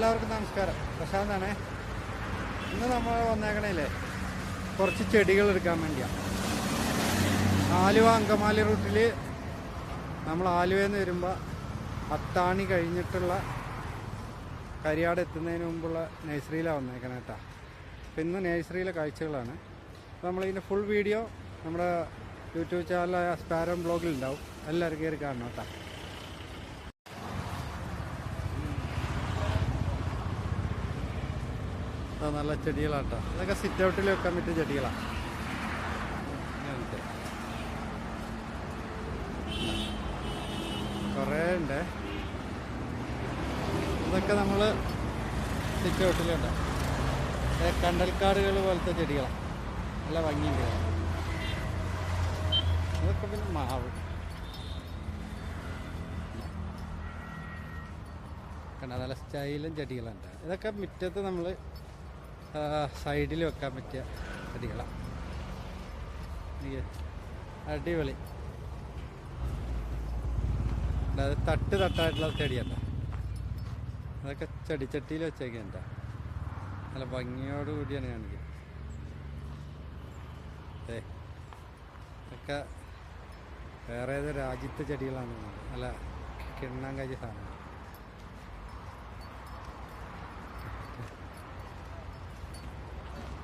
എല്ലാവർക്കും നമസ്കാരം. പ്രശാന്താണേ. ഇന്ന് നമ്മൾ വന്നേക്കണേലേ കുറച്ച് ചെടികൾ എടുക്കാൻ വേണ്ടിയാണ്. ആലുവ അങ്കമാലി റൂട്ടിൽ നമ്മൾ ആലുവയിൽ നിന്ന് വരുമ്പോൾ അത്താണി കഴിഞ്ഞിട്ടുള്ള കരിയാട് എത്തുന്നതിന് മുമ്പുള്ള നഴ്സറിയിലാണ് വന്നേക്കണേ കേട്ടോ. അപ്പം ഇന്ന് നഴ്സറിയിലെ കാഴ്ചകളാണ്. അപ്പോൾ നമ്മളിതിൻ്റെ ഫുൾ വീഡിയോ നമ്മുടെ യൂട്യൂബ് ചാനലായ സ്പാരം ബ്ലോഗിലുണ്ടാവും. എല്ലാവരും കയറി കാണണം കേട്ടോ. നല്ല ചെടികളാട്ടോ. ഇതൊക്കെ സിറ്റ് ഔട്ടിൽ വെക്കാൻ പറ്റിയ ചെടികളാണ്. കുറേ ഉണ്ട്. ഇതൊക്കെ നമ്മൾ സിറ്റ് ഔട്ടിലുണ്ട്. കണ്ടൽക്കാടുകൾ പോലത്തെ ചെടികളാണ്. നല്ല ഭംഗിയുണ്ട്. ഇതൊക്കെ പിന്നെ മാവ് കണ്ട നല്ല സ്റ്റൈലും ചെടികളുണ്ട്. ഇതൊക്കെ മുറ്റത്ത് നമ്മൾ സൈഡിൽ വെക്കാൻ പറ്റിയ ചെടികളാണ്. അടിപൊളി. അത് തട്ടായിട്ടുള്ള ചെടിയല്ല. അതൊക്കെ ചെടിച്ചട്ടിയിൽ വെച്ചേക്കുന്നുണ്ട്. നല്ല ഭംഗിയോടുകൂടിയാണ് കാണിക്കുന്നത്. ഇതൊക്കെ വേറെ ഏതോ രാജ്യത്തെ ചെടികളാണ്. നല്ല കിണ്ണാൻ കഴിച്ച സാധനം.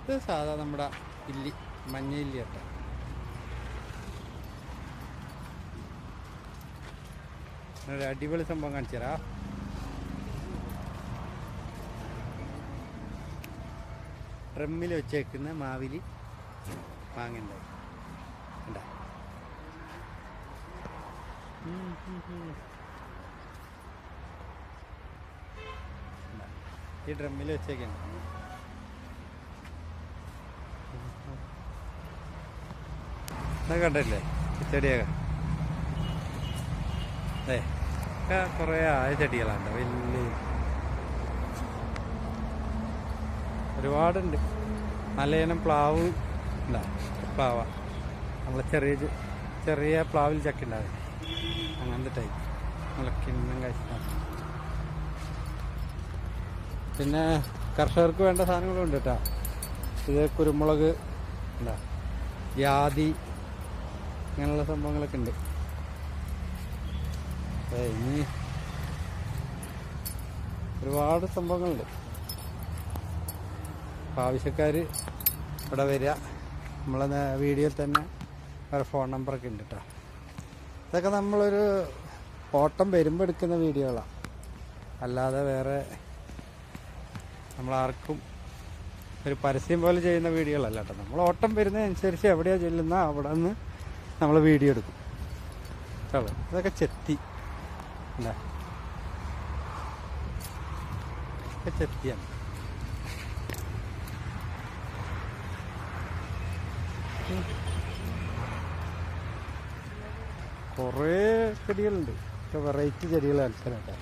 ഇത് സാധാ നമ്മുടെ ഇല്ലി, മഞ്ഞ ഇല്ലി കേട്ടോ. ഒരു അടിപൊളി സംഭവം കാണിച്ചു തരാം. ഡ്രമ്മിൽ വെച്ചേക്കുന്ന മാവിലി മാങ്ങണ്ടായി കണ്ടാ. ഈ ഡ്രമ്മിൽ വെച്ചേക്കാണ്. കണ്ടില്ലേ ചെടിയൊക്കെ? കുറേ ആയ ചെടികളാണ്. വലിയ ഒരുപാടുണ്ട്. നല്ല ഇനം പ്ലാവ് ഉണ്ടാവും. പ്ലാവ നമ്മളെ ചെറിയ പ്ലാവിൽ ചക്ക ഉണ്ടാവും. അങ്ങനത്തെ ടൈപ്പ് നല്ല കിണ്ണം കഴിച്ചാൽ. പിന്നെ കർഷകർക്ക് വേണ്ട സാധനങ്ങളും ഉണ്ട് കേട്ടോ. ഇത് കുരുമുളക് ഉണ്ടാ, ജാതി, അങ്ങനെയുള്ള സംഭവങ്ങളൊക്കെ ഉണ്ട്. ഇനി ഒരുപാട് സംഭവങ്ങളുണ്ട്. അപ്പോൾ ആവശ്യക്കാർ ഇവിടെ വരിക. നമ്മളെ വീഡിയോയിൽ തന്നെ ഒരു ഫോൺ നമ്പറൊക്കെ ഉണ്ട് കേട്ടോ. ഇതൊക്കെ നമ്മളൊരു ഓട്ടം വരുമ്പോൾ എടുക്കുന്ന വീഡിയോകളാണ്. അല്ലാതെ വേറെ നമ്മളാർക്കും ഒരു പരസ്യം പോലെ ചെയ്യുന്ന വീഡിയോകളല്ല കേട്ടോ. നമ്മൾ ഓട്ടം വരുന്നതനുസരിച്ച് എവിടെയാണ് ചെല്ലുന്ന അവിടെ നിന്ന് നമ്മൾ വീഡിയോ എടുക്കും. ചളോ ഇതൊക്കെ ചെത്തി എന്താ, ഇതൊക്കെ ചെത്തിയാണ്. കുറേ ചെടികളുണ്ട്. ഒക്കെ വെറൈറ്റി ചെടികൾ മനസ്സിലാക്കാം.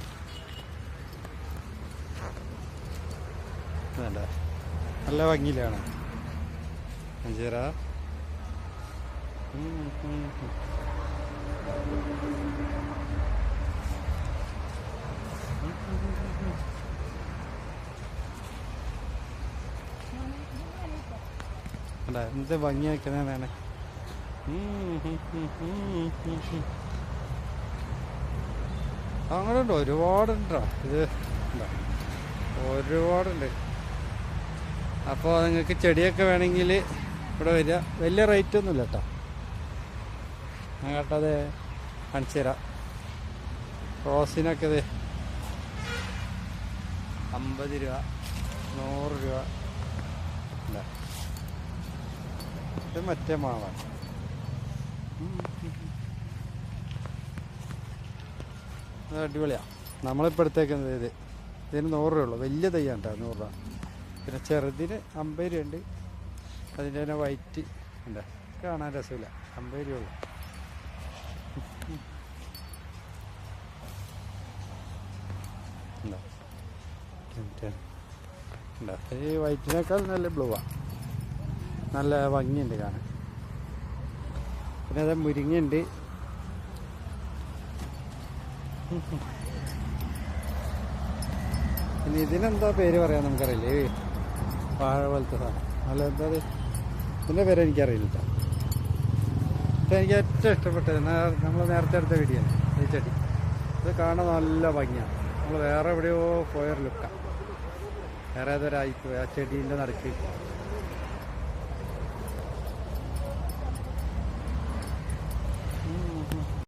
വേണ്ട നല്ല ഭംഗിയിലാണ്. അഞ്ചേര എന്ത് ഭംഗി വയ്ക്കുന്നതാണ്. അങ്ങനെയുണ്ട്. ഒരുപാടുണ്ടോ ഇത്? ഒരുപാടുണ്ട്. അപ്പോൾ നിങ്ങൾക്ക് ചെടിയൊക്കെ വേണമെങ്കിൽ ഇവിടെ വരിക. വലിയ റേറ്റ് ഒന്നുമില്ല കേട്ടോ. ഞാൻ കേട്ടത് കാണിച്ചു തരാം. റോസിനൊക്കെ ഇത് 50 രൂപ, 100 രൂപ. ഇത് മറ്റേ മാവാണ്. അത് അടിപൊളിയാണ്. നമ്മളിപ്പോൾ എടുത്തേക്കുന്നത് ഇതിന് 100 രൂപ ഉള്ളൂ. വലിയ തയ്യാണ് കേട്ടോ, 100 രൂപ. പിന്നെ ചെറുതിന് 50 രൂപ ഉണ്ട്. അതിൻ്റെ തന്നെ വൈറ്റ് ഉണ്ട്. കാണാൻ രസമില്ല. 50 രൂപ ഉള്ളു. ഈ വൈറ്റിനേക്കാൾ നല്ല ബ്ലൂവാണ്. നല്ല ഭംഗിയുണ്ട് കാണാൻ. പിന്നെ അത് മുരിങ്ങയുണ്ട്. പിന്നെ ഇതിനെന്താ പേര് പറയാൻ നമുക്കറിയില്ലേ, വാഴ പോലത്തെ സാധനം അല്ല, എന്താ ഇതിൻ്റെ പേര് എനിക്കറിയില്ല. പക്ഷെ എനിക്ക് ഏറ്റവും ഇഷ്ടപ്പെട്ടത് നമ്മൾ നേരത്തെ എടുത്ത വീഡിയോയാണ് ഈ ചെടി. ഇത് കാണാൻ നല്ല ഭംഗിയാണ്. നമ്മൾ വേറെ എവിടെയോ പോയൊരു ലുക്കാണ്, വേറെ ഏതൊരായിപ്പോയി ആ ചെടീൻ്റെ നടുക്ക്.